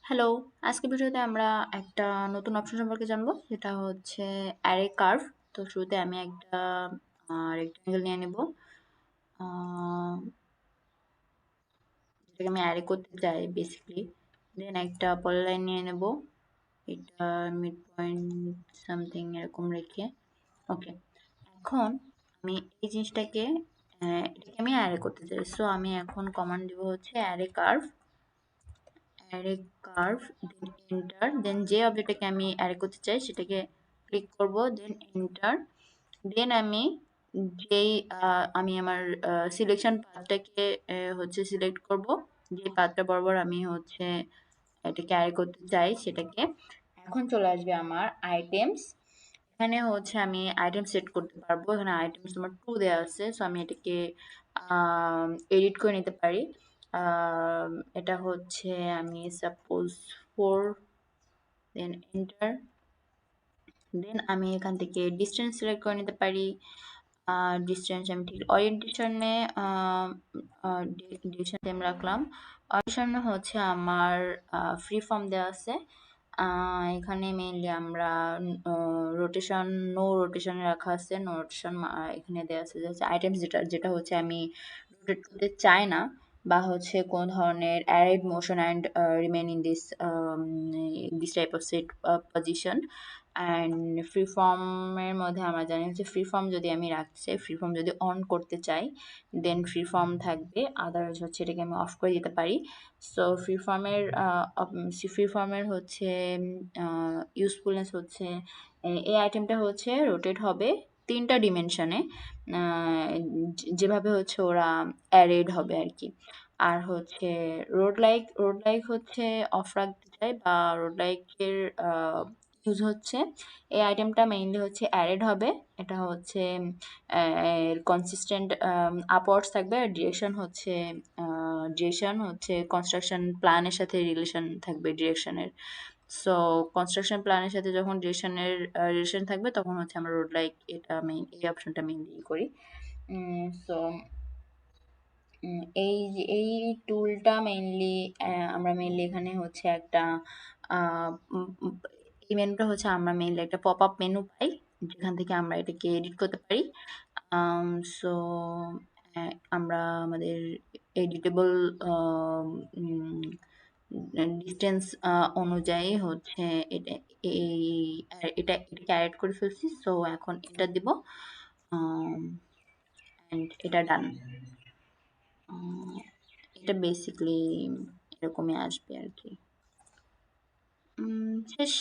Hello, আজকের ভিডিওতে আমরা একটা নতুন অপশন সম্পর্কে জানবো যেটা হচ্ছে অ্যারে কার্ভ। তো শুরুতে আমি একটা রেক্টেঙ্গেল নিয়ে নেব, যেটাকে আমি অ্যারে করতে চাই বেসিকলি। দেন একটা পলিলাইন নিয়ে নেব, এটা মিড পয়েন্ট সামথিং এরকম রেখে। ওকে, এখন আমি এই জিনিসটাকে এটাকে আমি অ্যারে করতে চাই। সো আমি এখন কমান্ড দিব হচ্ছে ArrayCrv, দেন এন্টার, দেন যে অবজেক্টটাকে আমি অ্যারে করতে চাই সেটাকে ক্লিক করব, দেন এন্টার। দেন আমি যেই আমি আমার সিলেকশন পাথটাকে হচ্ছে সিলেক্ট করব, যে পাথটা বরাবর আমি হচ্ছে এটাকে অ্যারে করতে চাই সেটাকে। এখন চলে আসবে আমার আইটেমস। এখানে হচ্ছে আমি আইটেম সেট করতে পারবো। এখানে আইটেমস তোমার 2 দেওয়া আছে, সো আমি এটাকে এডিট করে নিতে পারি। এটা হচ্ছে আমি সাপোজ 4, দেন এন্টার। দেন আমি এখান থেকে ডিস্টেন্স সিলেক্ট করে নিতে পারি। ডিস্টেন্স আমি ঠিক ওরিয়েন্টেশনে ডিরেকশন সেম রাখলাম। অরিয়েন্টেশনে হচ্ছে আমার ফ্রি ফর্ম দেওয়া আছে। এখানে মেইনলি আমরা রোটেশন, নো রোটেশনে রাখা আছে। নো রোটেশন এখানে দেওয়া আছে যে আইটেমস, যেটা যেটা হচ্ছে আমি রোটেট করতে চাই না, বা হচ্ছে কোন ধরনের arrayed motion and remain in this type of set position. And free ফর্মের মধ্যে আমরা জানি হচ্ছে ফ্রি ফর্ম যদি আমি রাখতে চাই, ফ্রি ফর্ম যদি অন করতে চাই দেন ফ্রি ফর্ম থাকবে, আদারওয়াইজ হচ্ছে এটাকে আমি অফ করে দিতে পারি। সো ফ্রি ফর্মের হচ্ছে ইউজফুলনেস হচ্ছে এই আইটেমটা হচ্ছে রোটেট হবে 3টা ডিমেনশনে, যেভাবে হচ্ছে ওরা অ্যারেড হবে আর কি। আর হচ্ছে রোড লাইক হচ্ছে অফ রাখতে চাই, বা রোড লাইকের ইউজ হচ্ছে এই আইটেমটা মেইনলি হচ্ছে অ্যারেড হবে। এটা হচ্ছে কনসিস্টেন্ট আপওয়ার্ডস থাকবে, আর ডিরেকশন হচ্ছে কনস্ট্রাকশন প্ল্যানের সাথে রিলেশন থাকবে ডিরেকশনের। সো কনস্ট্রাকশন প্ল্যানের সাথে যখন রিলেশন থাকবে তখন হচ্ছে আমরা রোড লাইক এটা এই অপশনটা মেইনলি করি। সো এই টুলটা আমরা মেইনলি এখানে হচ্ছে একটা এই মেনুটা হচ্ছে আমরা মেইনলি একটা পপ আপ মেনু পাই, যেখান থেকে আমরা এটাকে এডিট করতে পারি। সো আমরা আমাদের এডিটেবল ডিস্টেন্স অনুযায়ী হচ্ছে এটা এই এটাকে অ্যাড করে ফেলছি। সো এখন এটা দিব, অ্যান্ড এটা ডান। এটা বেসিকলি এরকমই আসবে আর কি। শেষ।